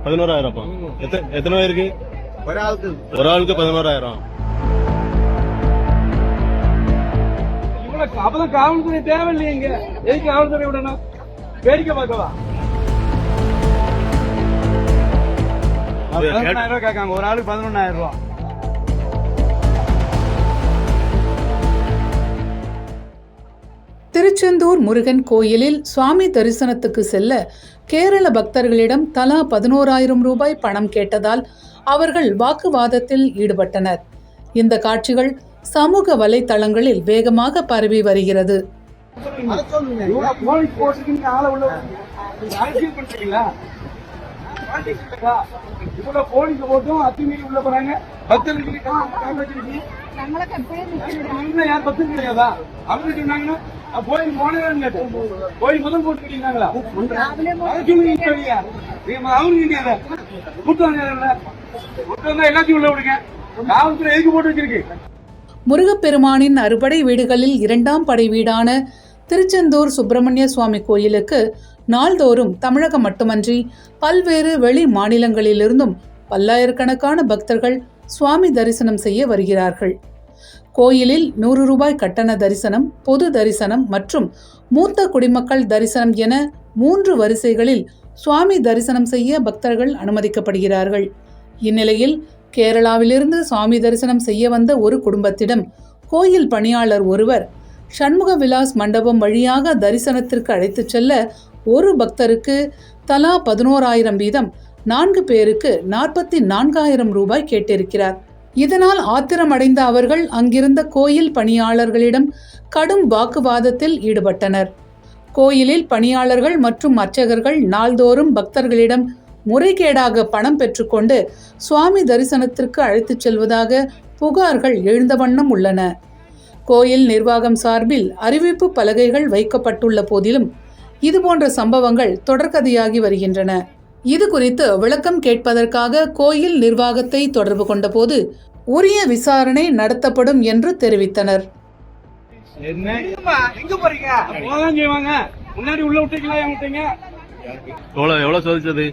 11,000 எத்தனை பேருக்கு? ஒரு ஆளுக்கு 11,000. அப்பதான் காவல்துறை தேவையில்லையே. இங்க எதுக்கு காவல்துறை விடணும்? வேடிக்கை பார்க்கவா? 11,000 கேட்காங்க. ஒரு ஆளுக்கு 11,000. திருச்செந்தூர் முருகன் கோயிலில் சுவாமி தரிசனத்துக்கு செல்ல கேரள பக்தர்களிடம் தலா 11,000 ரூபாய் பணம் கேட்டதால் அவர்கள் வாக்குவாதத்தில் ஈடுபட்டனர். இந்த காட்சிகள் சமூக வலைத்தளங்களில் வேகமாக பரவி வருகிறது. கோயில் முதல் போட்டுக்கிட்டீங்களா? எல்லாத்தையும் உள்ள விடுங்க. காவல்துறை எதுக்கு போட்டு வச்சிருக்கு? முருகப்பெருமானின் அறுபடை வீடுகளில் 2ஆம் படை வீடான திருச்செந்தூர் சுப்பிரமணிய சுவாமி கோயிலுக்கு நாள்தோறும் தமிழகம் மட்டுமன்றி பல்வேறு வெளி மாநிலங்களிலிருந்தும் பல்லாயிரக்கணக்கான பக்தர்கள் சுவாமி தரிசனம் செய்ய வருகிறார்கள். கோயிலில் 100 ரூபாய் கட்டண தரிசனம், பொது தரிசனம் மற்றும் மூத்த குடிமக்கள் தரிசனம் என 3 வரிசைகளில் சுவாமி தரிசனம் செய்ய பக்தர்கள் அனுமதிக்கப்படுகிறார்கள். இந்நிலையில் கேரளாவிலிருந்து சுவாமி தரிசனம் செய்ய வந்த ஒரு குடும்பத்திடம் கோயில் பணியாளர் ஒருவர் சண்முக விலாஸ் மண்டபம் வழியாக தரிசனத்திற்கு அழைத்துச் செல்ல ஒரு பக்தருக்கு தலா 11,000 வீதம் 4 பேருக்கு 44,000 ரூபாய் கேட்டிருக்கிறார். இதனால் ஆத்திரமடைந்த அவர்கள் அங்கிருந்த கோயில் பணியாளர்களிடம் கடும் வாக்குவாதத்தில் ஈடுபட்டனர். கோயிலில் பணியாளர்கள் மற்றும் அர்ச்சகர்கள் நாள்தோறும் பக்தர்களிடம் முறைகேடாக பணம் பெற்றுக்கொண்டு சுவாமி தரிசனத்திற்கு அழைத்துச் செல்வதாக புகார்கள் எழுந்த வண்ணம் உள்ளன. கோயில் நிர்வாகம் சார்பில் அறிவிப்பு பலகைகள் வைக்கப்பட்டுள்ள போதிலும் இதுபோன்ற சம்பவங்கள் தொடர்கதையாகி வருகின்றன. இது குறித்து விளக்கம் கேட்பதற்காக கோயில் நிர்வாகத்தை தொடர்பு கொண்ட போது உரிய விசாரணை நடத்தப்படும் என்று தெரிவித்தனர். எவ்வளவு சோதிச்சது?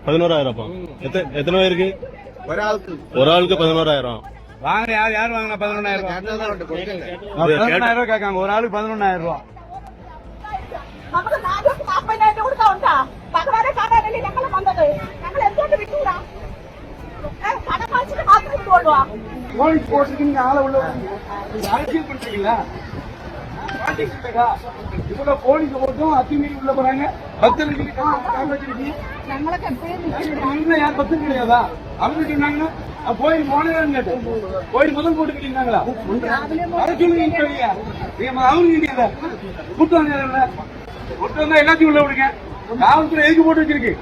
11,000. எத்தனை பேருக்கு? ஒரு ஆளுக்கு 11,000. வாங்க. யார் வாங்கினா 11,000 கேட்காங்க. ஒரு ஆளுக்கு 11,000. போலீஸ் போட்டுக்கு ஆள உள்ள அரசியல் பண்றீங்களா? போலீஸ் போட்டும் அத்துமீறி உள்ள போறாங்க. பக்தர்களுக்கு யார் பக்தர் கிடையாதா? அவங்க சொன்னாங்கன்னா கோயில் போனேன்னு கோயில் முதல் போட்டுக்கிட்டீங்களா? அவங்க கூட்டம் எல்லாத்தையும் உள்ள விடுங்க. காவல்துறை எதுக்கு போட்டு வச்சிருக்கு?